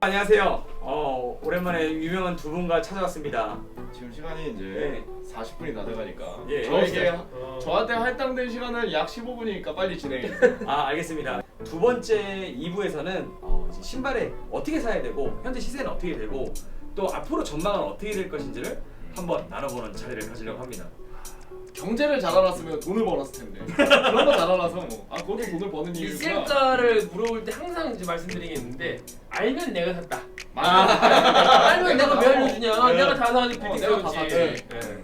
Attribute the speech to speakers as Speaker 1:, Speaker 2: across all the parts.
Speaker 1: 안녕하세요. 오랜만에 유명한 두 분과 찾아왔습니다.
Speaker 2: 지금 시간이 이제
Speaker 1: 네.
Speaker 2: 40분이 다 돼가니까
Speaker 1: 예,
Speaker 2: 저에게 저한테 할당된 시간은 약 15분이니까 빨리 진행해.
Speaker 1: 알겠습니다. 두 번째 2부에서는 이제 신발에 어떻게 사야 되고 현재 시세는 어떻게 되고 또 앞으로 전망은 어떻게 될 것인지를 한번 나눠보는 자리를 가지려고 합니다.
Speaker 2: 경제를 잘 알았으면 돈을 벌었을 텐데 그런 거 잘 알아서 그것도 돈을 버는 이유가
Speaker 3: 리셀가를 물어볼 때 항상 이제 말씀드리겠는데 알면 내가 샀다. 알면 내가 왜 알려주냐.
Speaker 2: 네.
Speaker 3: 내가 다 사가지고 빌딩
Speaker 2: 내가 다
Speaker 3: 세웠지.
Speaker 2: 샀지.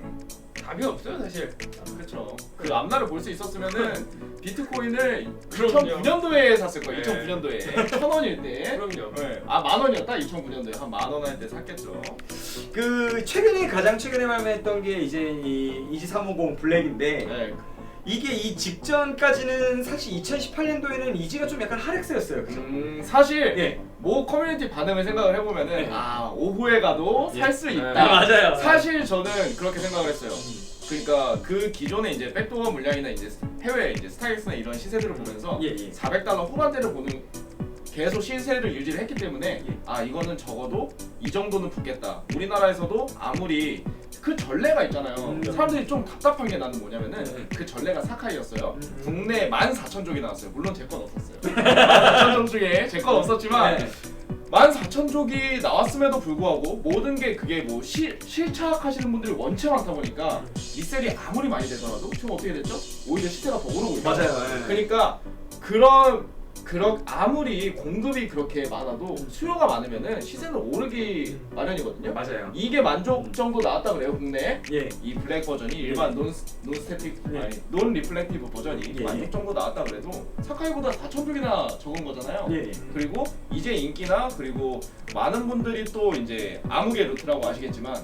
Speaker 3: 답이 없어요 사실.
Speaker 2: 그렇죠. 그 앞날을 볼 수 있었으면은 비트코인을
Speaker 3: 그럼요.
Speaker 2: 2009년도에 샀을 거예요.
Speaker 3: 네.
Speaker 2: 2009년도에 1,000원일 때.
Speaker 3: 그럼요.
Speaker 2: 네. 10,000원이었다. 2009년도에 한 10,000원 할 때 샀겠죠.
Speaker 1: 가장 최근에 발매했던 게 이제 이 이지350 블랙인데
Speaker 2: 네.
Speaker 1: 이게 이 직전까지는 사실 2018년도에는 이지가 좀 약간 하락세였어요. 그죠?
Speaker 2: 사실
Speaker 1: 예.
Speaker 2: 모 커뮤니티 반응을 생각을 해보면은
Speaker 1: 네.
Speaker 2: 오후에 가도 살 수 있다.
Speaker 1: 맞아요.
Speaker 2: 사실 저는 그렇게 생각을 했어요. 그러니까 그 기존의 이제 백도어 물량이나 이제 해외 이제 스타일스나 이런 시세들을 보면서
Speaker 1: 예, 예.
Speaker 2: 400달러 후반대를 보는 계속 시세를 유지를 했기 때문에
Speaker 1: 예.
Speaker 2: 이거는 적어도 이 정도는 붙겠다. 우리나라에서도 아무리 그 전례가 있잖아요. 사람들이 좀 답답한 게 나는 뭐냐면은 그 전례가 사카이였어요. 국내 14,000족이 나왔어요. 물론 제 건 없었어요. 14,000족 중에 제 건 없었지만
Speaker 1: 네.
Speaker 2: 14,000족이 나왔음에도 불구하고 모든 게 그게 뭐 실착하시는 분들이 원체 많다 보니까 리셀이 아무리 많이 되더라도 지금 어떻게 됐죠? 오히려 시세가 더 오르고 있어요.
Speaker 1: 맞아요. 예.
Speaker 2: 그러니까 아무리 공급이 그렇게 많아도 수요가 많으면은 시세는 오르기 마련이거든요.
Speaker 1: 맞아요.
Speaker 2: 이게 만족 정도 나왔다 그래요 국내에.
Speaker 1: 예.
Speaker 2: 이 블랙 버전이 일반 논 리플렉티브 버전이
Speaker 1: 예.
Speaker 2: 만족 정도 나왔다 그래도 사카이보다 4,000쪽이나 적은 거잖아요.
Speaker 1: 예.
Speaker 2: 그리고 이제 인기나 그리고 많은 분들이 또 이제 암흑의 루트라고 아시겠지만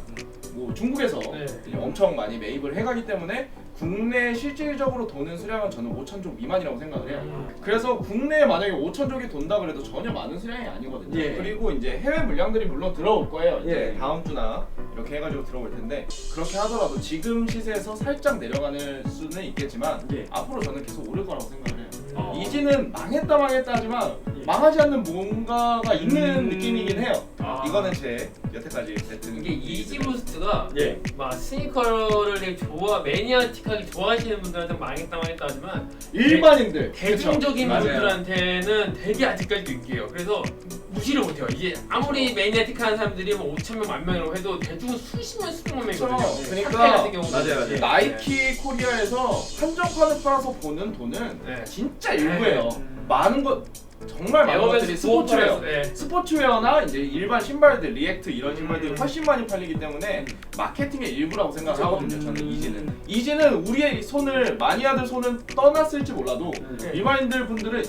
Speaker 2: 뭐 중국에서
Speaker 3: 네.
Speaker 2: 이제 엄청 많이 매입을 해가기 때문에 국내 실질적으로 도는 수량은 저는 5,000족 미만이라고 생각을 해요. 그래서 국내에 만약에 5,000족이 돈다 그래도 전혀 많은 수량이 아니거든요.
Speaker 1: 예.
Speaker 2: 그리고 이제 해외 물량들이 물론 들어올 거예요. 이제
Speaker 1: 예.
Speaker 2: 다음 주나 이렇게 해가지고 들어올 텐데 그렇게 하더라도 지금 시세에서 살짝 내려가는 수는 있겠지만
Speaker 1: 예.
Speaker 2: 앞으로 저는 계속 오를 거라고 생각을 해요.
Speaker 1: 이지는
Speaker 2: 이지는 망했다 하지만
Speaker 1: 예.
Speaker 2: 망하지 않는 뭔가가 있는 느낌이긴 해요.
Speaker 1: 아.
Speaker 2: 이거는 제 여태까지 뱉은
Speaker 3: 이게 이지 부스트가
Speaker 1: 예.
Speaker 3: 막 스니커를 되게 매니아틱하게 좋아하시는 분들한테 망했다 하지만
Speaker 2: 일반인들
Speaker 3: 대중적인
Speaker 1: 맞아요.
Speaker 3: 분들한테는 되게 아직까지도 인기예요. 그래서 무시를 못해요. 이게 아무리 매니아틱한 사람들이 뭐 5,000명, 10,000명이라고 해도 대중은 수십만, 수백만 명이거든요.
Speaker 2: 그렇죠.
Speaker 3: 사카이
Speaker 2: 그러니까
Speaker 3: 같은 경우는
Speaker 1: 맞아요.
Speaker 3: 예.
Speaker 2: 나이키 코리아에서 한정판을 팔아서 보는 돈은
Speaker 3: 네.
Speaker 2: 진짜 일부예요.
Speaker 1: 음.
Speaker 2: 많은 것 정말 많은 것들이 스포츠웨어,
Speaker 3: 네.
Speaker 2: 스포츠웨어나 이제 일반 신발들, 리액트 이런 신발들이 훨씬 많이 팔리기 때문에 마케팅의 일부라고 생각하거든요. 저는 이지는 우리의 손을 마니아들 손은 떠났을지 몰라도 일반인들 분들은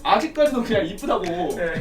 Speaker 2: 아직까지도 그냥 이쁘다고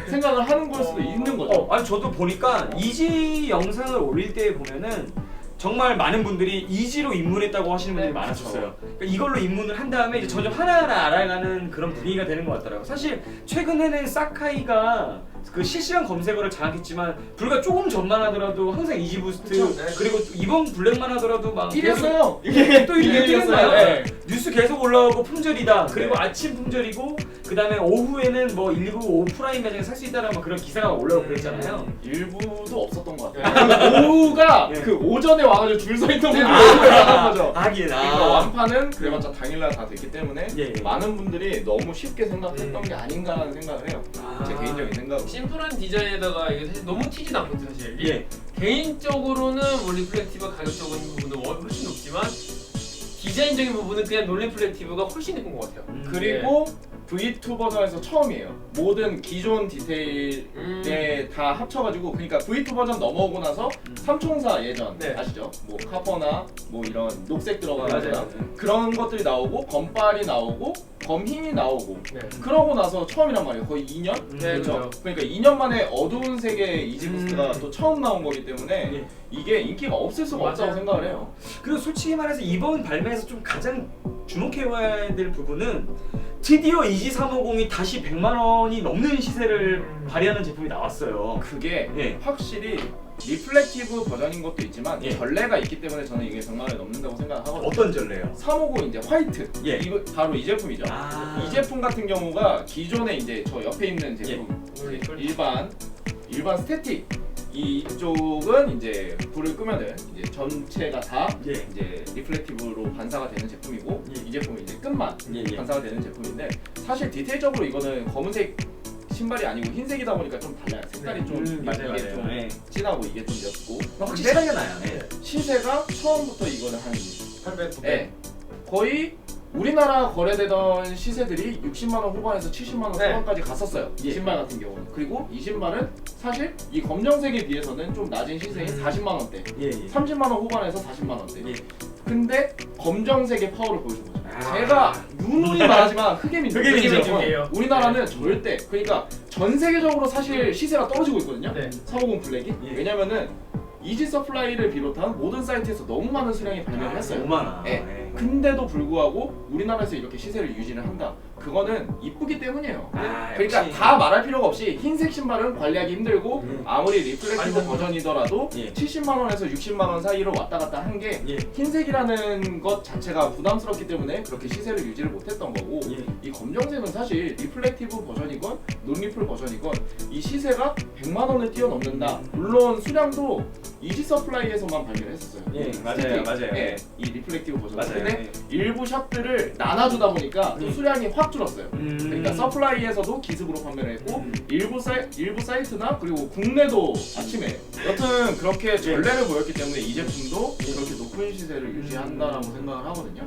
Speaker 2: 생각을 하는 걸 수도 있는 거죠.
Speaker 1: 아니 저도 보니까 이지 영상을 올릴 때 보면은 정말 많은 분들이 이지로 입문했다고 하시는 분들이
Speaker 3: 네,
Speaker 1: 많았었어요. 그러니까 이걸로 입문을 한 다음에 이제 점점 하나하나 알아가는 그런 분위기가 되는 것 같더라고요. 사실 최근에는 사카이가 그 실시간 검색어를 장악했지만 불과 조금 전만 하더라도 항상 이지 부스트
Speaker 2: 그쵸, 네.
Speaker 1: 그리고 이번 블랙만 하더라도 막
Speaker 2: 1위였어요.
Speaker 1: 이게 또 이게
Speaker 2: 일위였어요.
Speaker 1: 뜨는 거예요.
Speaker 2: 네.
Speaker 1: 뉴스 계속 올라오고 품절이다. 그리고
Speaker 2: 네.
Speaker 1: 아침 품절이고 그다음에 오후에는 뭐 일부 오프라인 매장에 살 수 있다는 막 그런 기사가 올라오고 그랬잖아요.
Speaker 2: 일부도 없었던 것 같아요. 오후가
Speaker 1: 예.
Speaker 2: 그 오전에 와가지고 줄 서 있던 분들이 많은 거죠.
Speaker 1: 하긴
Speaker 2: 그러니까 완판은 그래봤자 당일날 다 됐기 때문에
Speaker 1: 예.
Speaker 2: 많은 분들이 너무 쉽게 생각했던 게 아닌가라는 생각을 해요. 제 개인적인 생각으로.
Speaker 3: 심플한 디자인에다가 이게 사실 너무 튀지도 않거든요 사실.
Speaker 1: 예.
Speaker 3: 개인적으로는 뭐 리플렉티브 가격적인 부분은 훨씬 높지만 디자인적인 부분은 그냥 논리플렉티브가 훨씬 높은 것 같아요.
Speaker 2: 그리고 V2 버전에서 처음이에요. 모든 기존 디테일에 다 합쳐가지고 그러니까 V2 버전 넘어오고 나서 삼총사 예전
Speaker 3: 네.
Speaker 2: 아시죠? 뭐 카퍼나 뭐 이런 녹색 들어가는
Speaker 1: 맞아요.
Speaker 2: 그런 것들이 나오고 검빨이 나오고 검흰이 나오고
Speaker 3: 네.
Speaker 2: 그러고 나서 처음이란 말이에요. 거의 2년?
Speaker 3: 네,
Speaker 2: 그렇죠?
Speaker 3: 그렇죠.
Speaker 2: 그러니까 2년 만에 어두운 색의 이지부스트가 또 처음 나온 거기 때문에
Speaker 1: 예.
Speaker 2: 이게 인기가 없을 수가 없다고
Speaker 3: 맞아요.
Speaker 2: 생각을 해요.
Speaker 1: 그리고 솔직히 말해서 이번 발매에서 좀 가장 주목해봐야 될 부분은 드디어 이지350이 다시 100만 원이 넘는 시세를 발휘하는 제품이 나왔어요.
Speaker 2: 그게
Speaker 1: 예.
Speaker 2: 확실히 리플렉티브 버전인 것도 있지만
Speaker 1: 예.
Speaker 2: 전례가 있기 때문에 저는 이게 100만 원이 넘는다고 생각하거든요.
Speaker 1: 어떤 전례요?
Speaker 2: 350 이제 화이트.
Speaker 1: 예.
Speaker 2: 이거 바로 이 제품이죠.
Speaker 1: 아.
Speaker 2: 이 제품 같은 경우가 기존에 이제 저 옆에 있는 제품
Speaker 3: 예.
Speaker 2: 일반 일반 스태틱 이쪽은 이제 불을 끄면은 이제 전체가 다
Speaker 1: 예.
Speaker 2: 이제 리플렉티브로 반사가 되는 제품이고
Speaker 1: 예.
Speaker 2: 이 제품은 이제 끝만
Speaker 1: 예, 예.
Speaker 2: 반사가 되는 제품인데 사실 디테일적으로 이거는 검은색 신발이 아니고 흰색이다 보니까 좀 달라요. 색깔이 좀
Speaker 1: 맞아요,
Speaker 2: 이게
Speaker 1: 맞아요.
Speaker 2: 좀
Speaker 1: 네.
Speaker 2: 진하고 이게 좀 옅고
Speaker 1: 확실히 차이가 나요. 네.
Speaker 2: 시세가 처음부터 이거는 한
Speaker 3: 800, 900.
Speaker 2: 예, 거의 우리나라 거래되던 시세들이 60만 원 후반에서 70만 원
Speaker 3: 네.
Speaker 2: 후반까지 갔었어요.
Speaker 1: 예.
Speaker 2: 신발 같은 경우는. 그리고 이 신발은 사실 이 검정색에 비해서는 좀 낮은 시세인 40만 원대,
Speaker 1: 예, 예.
Speaker 2: 30만 원 후반에서 40만 원대.
Speaker 1: 예.
Speaker 2: 근데 검정색의 파워를 보여준 거죠.
Speaker 1: 아.
Speaker 2: 제가 누누이 말하지만 흑개민족.
Speaker 3: 흑개민족이에요.
Speaker 2: 우리나라는 절대 그러니까 전 세계적으로 사실 시세가 떨어지고 있거든요.
Speaker 3: 네.
Speaker 2: 350 블랙이.
Speaker 1: 예.
Speaker 2: 왜냐면은 이지 서플라이를 비롯한 모든 사이트에서 너무 많은 수량이 발매를 했어요.
Speaker 1: 너무 많아.
Speaker 2: 예.
Speaker 1: 네.
Speaker 2: 근데도 불구하고 우리나라에서 이렇게 시세를 유지를 한다. 그거는 이쁘기 때문이에요.
Speaker 1: 아,
Speaker 2: 그러니까
Speaker 1: 역시.
Speaker 2: 다 말할 필요가 없이 흰색 신발은 관리하기 힘들고 아무리 리플렉티브
Speaker 3: 완전
Speaker 2: 버전이더라도
Speaker 1: 예.
Speaker 2: 70만 원에서 60만 원 사이로 왔다 갔다 한 게
Speaker 1: 예.
Speaker 2: 흰색이라는 것 자체가 부담스럽기 때문에 그렇게 시세를 유지를 못했던 거고
Speaker 1: 예.
Speaker 2: 이 검정색은 사실 리플렉티브 버전이건 논리플 버전이건 이 시세가 100만 원을 뛰어넘는다. 물론 수량도 이지 서플라이에서만 발매를 했었어요.
Speaker 1: 예, 맞아요,
Speaker 2: 스틱.
Speaker 1: 맞아요.
Speaker 2: 예, 이 리플렉티브 버전.
Speaker 1: 맞아요.
Speaker 2: 근데 일부 샵들을 나눠주다 보니까 또 수량이 확 줄었어요. 그러니까 서플라이에서도 기습으로 판매를 했고 일부 사이트나 그리고 국내도 아침에 여튼 그렇게 전례를 보였기 때문에 이 제품도 그렇게 높은 시세를 유지한다라고 생각을 하거든요.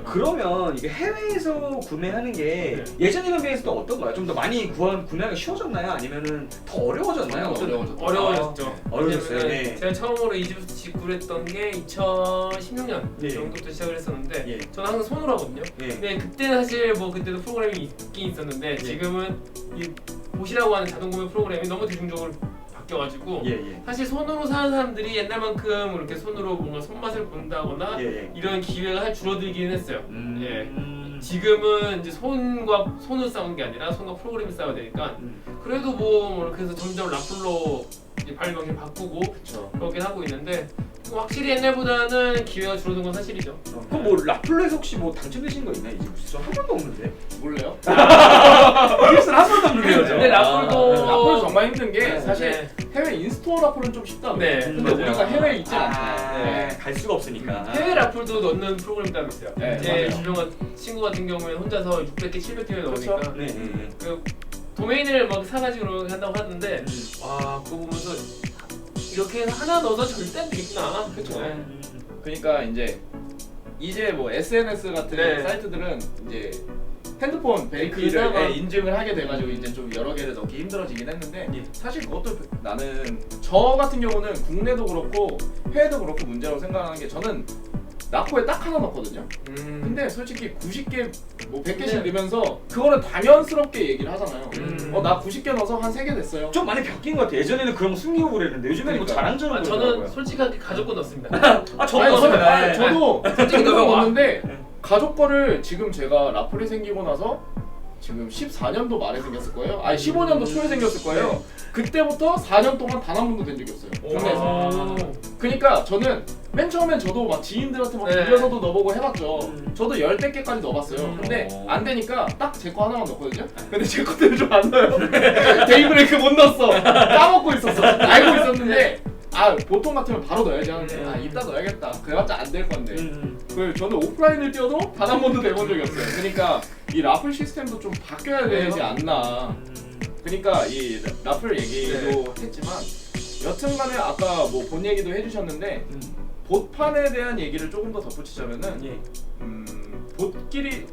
Speaker 1: 그러면 이게 해외에서 구매하는 게 예전이랑 비해서도 어떤가요? 좀 더 많이 구매하기가 쉬워졌나요? 아니면은 더 어려워졌나요? 어떤-
Speaker 3: 어려워졌죠.
Speaker 1: 어려워졌어요.
Speaker 3: 왜냐면은
Speaker 1: 네.
Speaker 3: 제가 처음으로 이집트 직구를 했던 게 2016년
Speaker 1: 네.
Speaker 3: 정도부터 시작을 했었는데
Speaker 1: 예.
Speaker 3: 저는 항상 손으로 하거든요.
Speaker 1: 예.
Speaker 3: 근데 그때는 사실 뭐 그때도 프로그램이 있긴 있었는데 지금은 이 보시라고 하는 자동 구매 프로그램이 너무 대중적으로 바뀌어가지고
Speaker 1: 예, 예.
Speaker 3: 사실 손으로 사는 사람들이 옛날만큼 이렇게 손으로 뭔가 손맛을 본다거나
Speaker 1: 예, 예.
Speaker 3: 이런 기회가 줄어들기는 했어요. 예.
Speaker 1: 음.
Speaker 3: 지금은 이제 손과 손을 싸우는 게 아니라 손과 프로그램을 싸워야 되니까 그래도 뭐 그래서 점점 라플로 이제 발리 방식 바꾸고
Speaker 2: 그렇죠.
Speaker 3: 그렇긴 하고 있는데 뭐 확실히 옛날보다는 기회가 줄어든 건 사실이죠.
Speaker 1: 그럼 뭐 라플로에서 혹시 뭐 당첨되신 거 있나요? 이제 저한 번도 없는데.
Speaker 2: 몰래요?
Speaker 1: 이깁스는 한 번도 없는데요. 저.
Speaker 3: 근데 라플도
Speaker 2: 라플 정말 힘든 게
Speaker 1: 네,
Speaker 2: 사실
Speaker 3: 네.
Speaker 2: 해외 인스토어 라플은 좀 쉽다고.
Speaker 3: 네,
Speaker 2: 근데
Speaker 3: 맞아요.
Speaker 2: 우리가 해외에 있지 않잖아요.
Speaker 1: 네.
Speaker 2: 네.
Speaker 1: 갈 수가 없으니까.
Speaker 3: 해외 라플도 넣는 프로그램 따로 있어요.
Speaker 2: 네,
Speaker 3: 제
Speaker 2: 맞아요.
Speaker 3: 주변 친구 같은 경우에는 혼자서 600개, 700개 넣으니까
Speaker 2: 그렇죠.
Speaker 1: 네, 네, 네.
Speaker 3: 그 도메인을 막 사가지고 한다고 하는데 와 그거 보면서 이렇게 해서 하나 넣어서 절대 안 되겠구나.
Speaker 2: 그쵸.
Speaker 3: 네.
Speaker 2: 그러니까 이제 뭐 SNS 같은
Speaker 3: 네.
Speaker 2: 사이트들은 이제 핸드폰 베이크를
Speaker 3: 그나마-
Speaker 2: 인증을 하게 돼가지고 이제 좀 여러 개를 넣기 힘들어지긴 했는데
Speaker 1: 예.
Speaker 2: 사실 그것도 나는 저 같은 경우는 국내도 그렇고 해외도 그렇고 문제라고 생각하는 게 저는 나코에 딱 하나 넣거든요. 근데 솔직히 90개 뭐 100개씩
Speaker 3: 네.
Speaker 2: 넣으면서 그거는 당연스럽게 얘기를 하잖아요. 나 90개 넣어서 한 3개 됐어요.
Speaker 1: 좀 많이 바뀐 것 같아요. 예전에는 그런 거 숨기고 그랬는데 요즘에는 뭐
Speaker 2: 그러니까.
Speaker 1: 자랑처럼
Speaker 3: 아, 저는
Speaker 1: 그러더라고요.
Speaker 3: 솔직하게 가족 거 넣습니다.
Speaker 1: 아, 저도
Speaker 2: 아니,
Speaker 1: 넣었어요.
Speaker 2: 아니,
Speaker 1: 네.
Speaker 2: 저도
Speaker 3: 솔직히
Speaker 2: 그거
Speaker 3: 넣어봐.
Speaker 2: 넣었는데 가족 거를 지금 제가 라플이 생기고 나서 지금 14년도 말에 생겼을 거예요. 아니 15년도 초에 생겼을 거예요. 그때부터 4년 동안 단 한 번도 된 적이 없어요. 국내에서. 그러니까 저는 맨 처음엔 저도 막 지인들한테 막
Speaker 3: 네.
Speaker 2: 빌려서도 넣어보고 해봤죠. 저도 10대 개까지 넣어봤어요. 근데
Speaker 1: 어.
Speaker 2: 안 되니까 딱 제 거 하나만 넣거든요. 근데 제 것들은 좀 안 넣어요. 데이브레이크 못 넣었어. 까먹고 있었어. 알고 있었는데 보통 같으면 바로 넣어야지 하는데 이따 넣어야겠다. 그래봤자 안 될 건데. 그 저는 오프라인을 뛰어도 단 한 번도 내본 적이 없어요. 그러니까 이 라플 시스템도 좀 바뀌어야 되지 않나. 그러니까 이 라플 얘기도 했지만 여튼간에 아까 뭐 본 얘기도 해주셨는데 봇판에 대한 얘기를 조금 더 덧붙이자면은
Speaker 1: 예.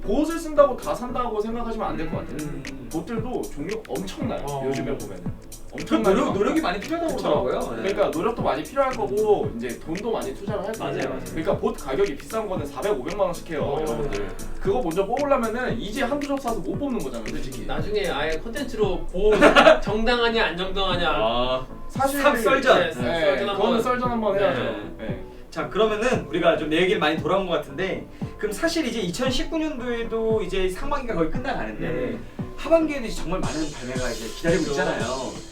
Speaker 2: 봇을 쓴다고 다 산다고 생각하시면 안 될 것 같아요. 봇들도 종류 엄청나요. 요즘에 보면은
Speaker 1: 그
Speaker 2: 엄청나요.
Speaker 1: 노력이 많이 필요하다고 그러더라고요. 네.
Speaker 2: 그러니까 노력도 많이 필요할 거고 이제 돈도 많이 투자를 할 거예요.
Speaker 1: 맞아요.
Speaker 2: 그러니까 봇 가격이 비싼 거는 400, 500만 원씩 해요. 여러분들. 그거 먼저 뽑으려면은 이제 한두 접 사서 못 뽑는 거잖아요, 솔직히.
Speaker 3: 나중에 아예 컨텐츠로 정당하냐 안 정당하냐.
Speaker 1: 아,
Speaker 2: 사실
Speaker 1: 썰전.
Speaker 3: 네, 썰전 한번.
Speaker 2: 그거는 썰전 한번 해야죠.
Speaker 3: 네.
Speaker 2: 네.
Speaker 1: 자, 그러면은 우리가 좀 내 얘기를 많이 돌아온 것 같은데, 그럼 사실 이제 2019년도에도 이제 상반기가 거의 끝나가는데 하반기에도 이제 정말 많은 발매가 이제 기다리고
Speaker 3: 그렇죠.
Speaker 1: 있잖아요.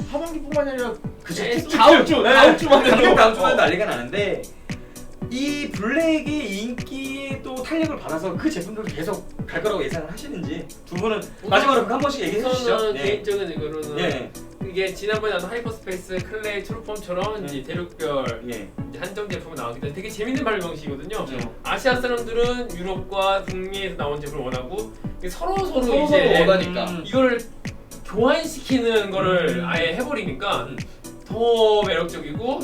Speaker 2: 하반기뿐만이 아니라
Speaker 1: 그죠?
Speaker 3: 계속
Speaker 2: 다음 주만 해도
Speaker 1: 다음 주만 난리가 나는데 이 블랙의 인기에 또 탄력을 받아서 그 제품들도 계속 갈 거라고 예상을 하시는지 두 분은 마지막으로 한 번씩 얘기해 주시죠.
Speaker 3: 우선은
Speaker 1: 네.
Speaker 3: 개인적인 이거로는
Speaker 1: 예.
Speaker 3: 이게 이게 지난번에 나온 하이퍼스페이스 클레이 트루폼처럼 이제 대륙별
Speaker 1: 예.
Speaker 3: 이제 한정 제품이 나오기 때문에 되게 재밌는 발매 방식이거든요.
Speaker 1: 네.
Speaker 3: 아시아 사람들은 유럽과 북미에서 나온 제품을 원하고 이게 서로
Speaker 2: 서로
Speaker 3: 이제
Speaker 2: 원하니까.
Speaker 3: 이거를 교환시키는 거를 아예 해버리니까 더 매력적이고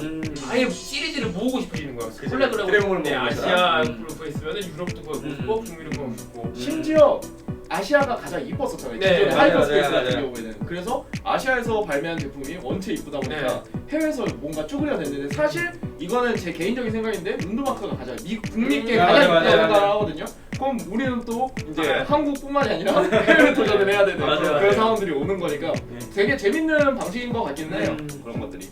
Speaker 3: 아예 시리즈를 모으고 싶어지는 거야.
Speaker 1: 그치.
Speaker 3: 콜라보레이션
Speaker 1: 드래곤을
Speaker 3: 네,
Speaker 1: 모으고
Speaker 3: 아시아
Speaker 1: 싶다.
Speaker 3: 그룹에 있으면 유럽도 보고 싶고 북미도 보고 싶고
Speaker 2: 심지어 아시아가 가장 이뻤었잖아요.
Speaker 3: 네,
Speaker 2: 기존의
Speaker 1: 맞아요,
Speaker 2: 하이퍼스페이스
Speaker 1: 맞아요,
Speaker 2: 같은
Speaker 1: 맞아요.
Speaker 2: 경우에는. 그래서 아시아에서 발매한 제품이 원체 이쁘다 보니까 해외에서 뭔가 쭈그려 됐는데 사실 이거는 제 개인적인 생각인데 룬드마크가 가장 북미께 가장
Speaker 1: 맞아요,
Speaker 2: 이쁘다고
Speaker 1: 맞아요,
Speaker 2: 생각을
Speaker 1: 맞아요.
Speaker 2: 하거든요. 그럼 우리는 또 이제
Speaker 3: 네.
Speaker 2: 한국뿐만이 아니라 해외 도전을 해야 되는
Speaker 1: 맞아요,
Speaker 2: 그런
Speaker 1: 맞아요.
Speaker 2: 상황들이 오는 거니까 되게 재밌는 방식인 것 같기는 해요. 그런 것들이.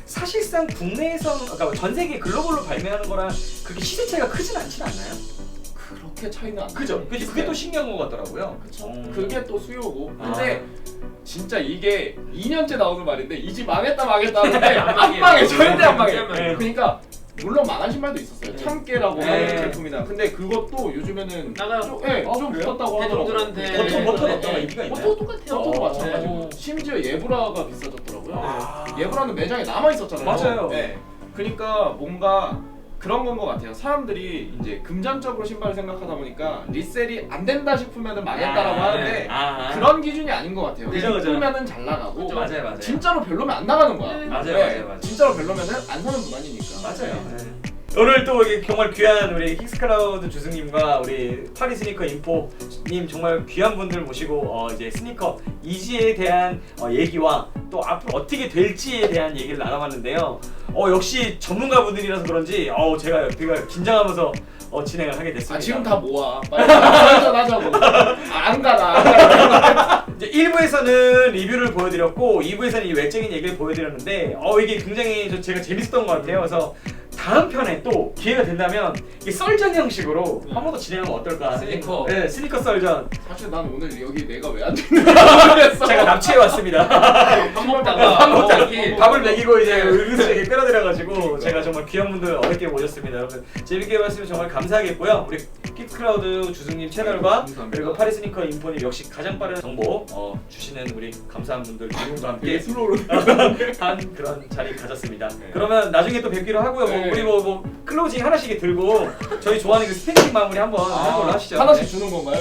Speaker 1: 사실상 국내에서 그러니까 전 세계 글로벌로 발매하는 거랑 그렇게 시세 차이가 크진 않진 않나요?
Speaker 2: 그렇게 차이는 안
Speaker 1: 그죠?
Speaker 2: 나요.
Speaker 1: 그게 또 신기한 것 같더라고요.
Speaker 2: 그쵸. 그게 또 수요고.
Speaker 1: 아.
Speaker 2: 근데 진짜 이게 2년째 나오는 말인데 이 집 망했다 하는데
Speaker 3: 안
Speaker 2: 안
Speaker 3: 망해요.
Speaker 2: 망해. 절대 안 망해.
Speaker 3: 절대 안 망해요.
Speaker 2: 그러니까 물론 망한 신발도 있었어요. 참깨라고
Speaker 1: 네.
Speaker 2: 하는 제품이나. 근데 그것도 요즘에는
Speaker 3: 나가요.
Speaker 2: 좀
Speaker 1: 그래요?
Speaker 2: 붙었다고 하더라고요.
Speaker 3: 대중들한테
Speaker 1: 버터
Speaker 3: 네.
Speaker 1: 넣었다가 인기가 있나요?
Speaker 3: 버터 똑같아요.
Speaker 2: 버터도 마찬가지고.
Speaker 1: 어.
Speaker 2: 심지어 예브라가 비싸졌더라고요.
Speaker 1: 아.
Speaker 2: 예브라는 매장에 남아 있었잖아요.
Speaker 1: 맞아요.
Speaker 2: 네. 그러니까 뭔가 그런 건 것 같아요. 사람들이 이제 금전적으로 신발을 생각하다 보니까 리셀이 안 된다 싶으면은 망했다라고 하는데 그런 기준이 아닌 것 같아요.
Speaker 1: 그죠, 그죠.
Speaker 2: 이쁘면은 잘 나가고
Speaker 3: 그죠.
Speaker 1: 맞아요, 맞아요.
Speaker 2: 진짜로 별로면 안 나가는 거야.
Speaker 3: 네.
Speaker 1: 맞아요.
Speaker 2: 진짜로 별로면은 안 사는 분만이니까.
Speaker 1: 맞아요. 오늘 또 이게 정말 귀한 우리 킥스클라우드 주승님과 우리 파리 스니커 인포님 정말 귀한 분들 모시고 이제 스니커 이지에 대한 얘기와 또 앞으로 어떻게 될지에 대한 얘기를 나눠봤는데요. 역시 전문가분들이라서 그런지 제가 옆에가 긴장하면서 진행을 하게 됐습니다.
Speaker 2: 아 지금 다 모아. 빨리 하자고. 안 가나.
Speaker 1: 이제 1부에서는 리뷰를 보여드렸고 2부에서는 이 외적인 얘기를 보여드렸는데 이게 굉장히 제가 재밌었던 것 같아요. 그래서 다음 편에 또 기회가 된다면 이게 썰전 형식으로 한 번 더 진행하면 어떨까?
Speaker 3: 스니커.
Speaker 1: 네, 스니커 썰전.
Speaker 2: 사실 난 오늘 여기 내가 왜 앉아있는지 모르겠어.
Speaker 1: 제가 납치해 왔습니다.
Speaker 3: 밥 먹다가
Speaker 1: 밥 먹다가
Speaker 3: 이렇게
Speaker 1: 밥을 먹이고 이제 은수에게 끌어들여가지고 제가 정말 귀한 분들 어렵게 모셨습니다. 여러분 재밌게 봤으면 정말 감사하겠고요. 우리 킥스클라우드 주승님 채널과
Speaker 2: 감사합니다.
Speaker 1: 그리고 파리 스니커 인포님 역시 가장 빠른 정보 주시는 우리 감사한 분들 두 분과 함께
Speaker 2: 슬로우로.
Speaker 1: 한 그런 자리 가졌습니다. 그러면 나중에 또 뵙기로 하고요.
Speaker 2: 네.
Speaker 1: 우리 뭐 클로징 하나씩 들고 저희 좋아하는 그 스탠딩 마무리 한번 해보러 하시죠.
Speaker 2: 하나씩 주는 건가요?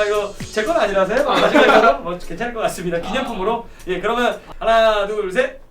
Speaker 1: 이거 제 건 아니라서요. 마지막으로 뭐 괜찮을 것 같습니다. 기념품으로. 예, 그러면 하나, 둘, 셋.